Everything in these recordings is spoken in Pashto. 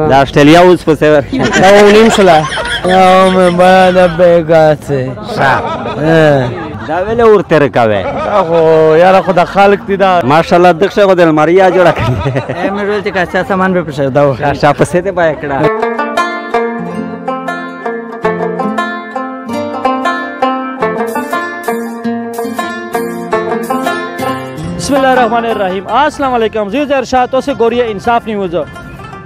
د استرالیا اوس په سیور دا ونیم شله مې باید بیګاڅه دا ویل ورته رکاوه خو یاره خو د خالق دي دا ماشاءالله دغه خو د الماریا جوړه کړې مې ورته کا سامان به پښه دا شاپ په سیده پای کړه بسم الله الرحمن الرحیم السلام علیکم زی ارشاد تو سے گوریا انصاف نیوز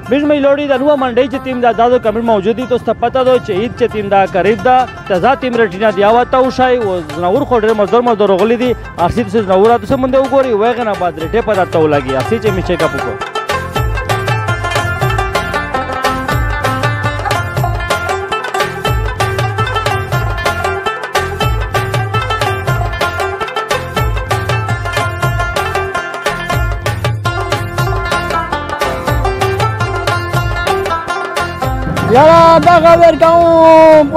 بیچ میں لوڑی دا نو منڈی چ ټیم دا دادو کمل موجودی تو ست پتا دو چې عید چ ټیم دا قریب دا تزا ټیم رټینا دیاوا تا وشای او زنور خډر مزدور غلی دي ارسی د زنورات سم منده وګوري وغه نه بعد رټه پتا تو لګي ارسی چې میچه کا پکو یاره دا خبر کوم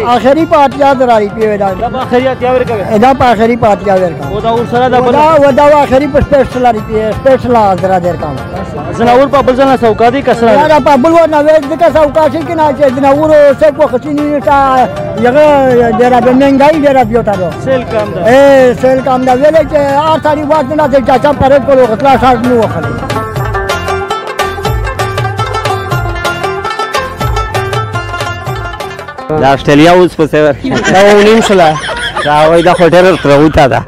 آخری پاتیا دراری پیو دا اخریات یا ورکه دا په آخری پاتیا ورکا او دا ور سره دا دا آخری په سپیشل لري سپیشل درا درکا زناور په بل ځنه سوکادي کسره یاره په بل ور نه وځ د سوکاشي کې نه چې زناور څه په خچینی تا یغه ډیر د منګای ډیر بیوتا دو سیل کام دا سیل کام دا ویل چې اړتاری وخت نه چې چا پرې کولو غتلا شاټ نو وخلې د استرالیا اوس په سیور دا ونیم شله دا وای دا هوټل تر وته دا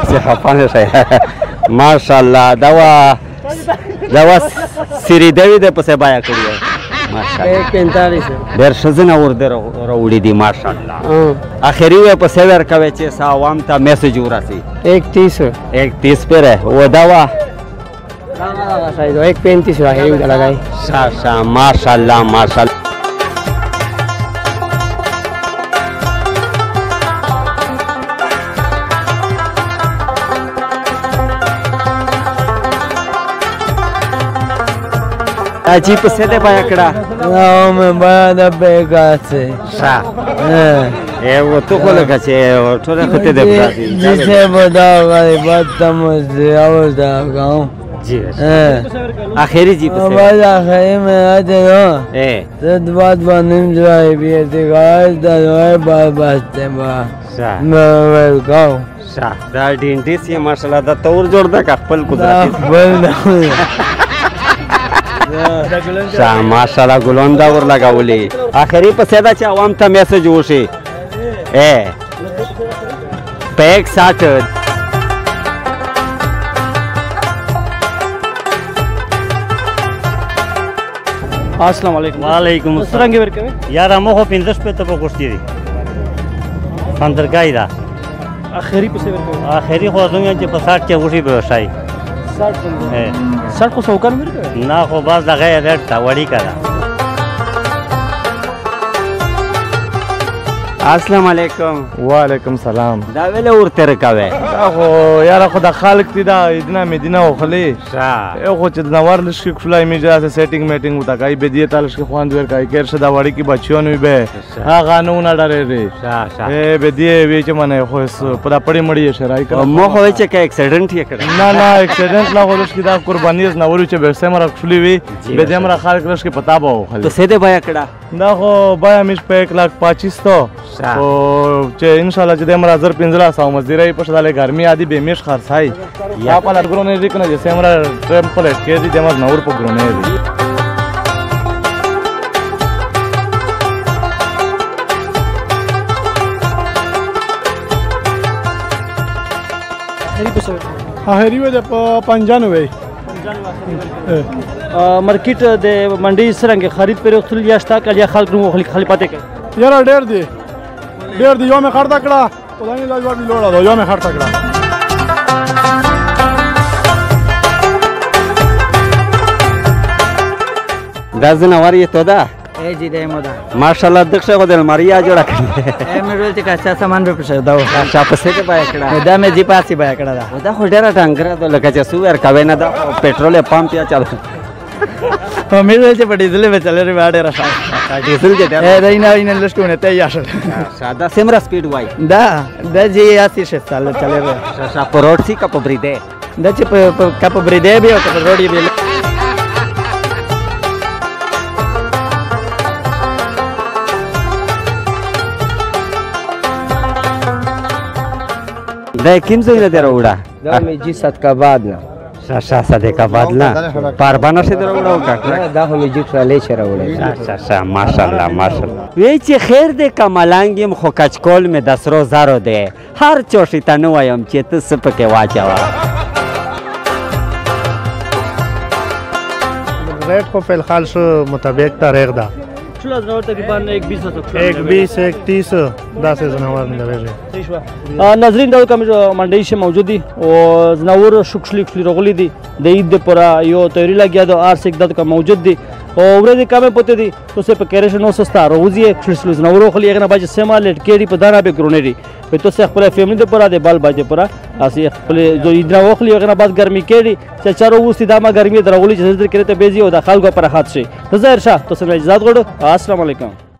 چې خپانه شي ماشاءالله دا سری دوی د په سبا کړی ماشاءالله 45 ډېر شزنه ور وروړي دي ماشاءالله اخري و په سیور کوي چې عوام ته میسج وراسي 31 پر و دا وا شاید 135 راهي لګای شا ماشاءالله ماشاءالله اجي په سده پای کړه مې باید بیګاڅه اے و تو کو لگا چې ټول خته ده برادي جسے بدا غای بات تمز او دا گاؤں جی اخری جی په بعد اخری میں اتے ہو اے صد بات بنم جای بھی تے گاز دا بات باستے با میں گاؤں دا ډینټي سي ماشاءالله دا تور جوړ دا خپل قدرت بل نه ماشاءالله ګلون دا ور لگاولي اخري په ساده چې عوام ته میسج وشي اے پیک سات السلام علیکم وعلیکم السلام څنګه ورکوي یار مو خو 15 په ته پکوشتي دي فندرګای دا اخری په سیور کوي اخري خو زموږ چې په 60 کې وشي به شای 60 کو سوکان ورکوي نه خو باز دغه ریټ تا وړي کړه السلام علیکم وعلیکم سلام دا ویل ورته رکاوه خو یاره خو د خالق دي دا ادنا مدینه او خلی یو خو چې د نوار لشکې خلای میجا سه سیټینګ میټینګ وتا کای به دی تالش کې خوان ور کای کیر شدا وړي کې بچیون وي به هغه نو نه ډارې ری اے به دی وی چې منه خو پورا پړی مړی شرای کړ مو خو چې کې اکسیډنټ یې کړ نه ایکسیډنٹ لا غوښ کې دا قرباني نه ورو چې به سمره خلی وي به دې امر خالق لشکې پتا به خلی تو سیده بیا کړه دا خو بیا مش په 1,25,000 او چې ان شاء الله چې د امر 1500 مزدوري په شاله ګرمي عادي به میش خرڅای یا په لګرونه دې کنه چې سمره ټمپلیټ کې دې امر نور په ګرونه دي اخری و د 95 مارکیټ د منډي سرنګ خرید پر وختل یا شتا کړه خلک نو خلی پاتې کړ یاره ډیر دی یو مې خرڅ کړه خدای لا جواب لوړا دا یو مې خرڅ کړه دا زنوار یې تو دا اے جی دې مودا ماشاءالله دغه خو د الماریا جوړه کړې مې ورته کا سامان به پښه دا شاپ په سده پای کړه دا مې جی پاسي پای کړه دا خو ډیره ټانګره ده لکه چې سوور کوي نه دا پېټرول پمپ یا چالو مې ورته په ډیزل به چلې ری واډه را ډیزل دې اے دینه لشتونه ته یاشه ساده سمرا سپیډ وای دا جی 86 سال چلے شا پروت سی کپ بریده دا چې په کپ بریده به او په روډي به دا کوم ځای نه دی راوړه دا مې جي صدقاباد نه شاه صدقه بدله پاربانه شه دروړو کاکړه دا خو مې جي ټرالی چې راوړی شاه ماشاءالله ماشاءالله وی چې خیر دې کمالنګم خو کچکول مې د سرو زرو دی هر چوشي ته نه وایم چې ته څه پکې واچوه ریٹ کو فی الحال سے مطابق تاریخ دا شلو زناور تقریباً 120 ایک 20 ایک 30 10 زناور میں لگے صحیح شو ناظرین دا کوم منډي شه موجود دي او زناور شکشلی رغلی دي د عید پورا یو تیاری لګیا دو ار سیک د موجود دي او ورې کمه پته دي تو سه پکېرش نو سستا روزي شکشلی زناور خلی یغنه باج سما لټ کېری په دانا به ګرونېری په تو سه خپل فیملی د پورا د بال باج پورا اسی خپل جو عید نو خلی یغنه باز ګرمي کېری چې چارو وستي دما ګرمي درغلی چې ذکر کړي ته بيزي او د خلکو پر خاط شي ظاهر شه تو سره اجازه غوړو السلام علیکم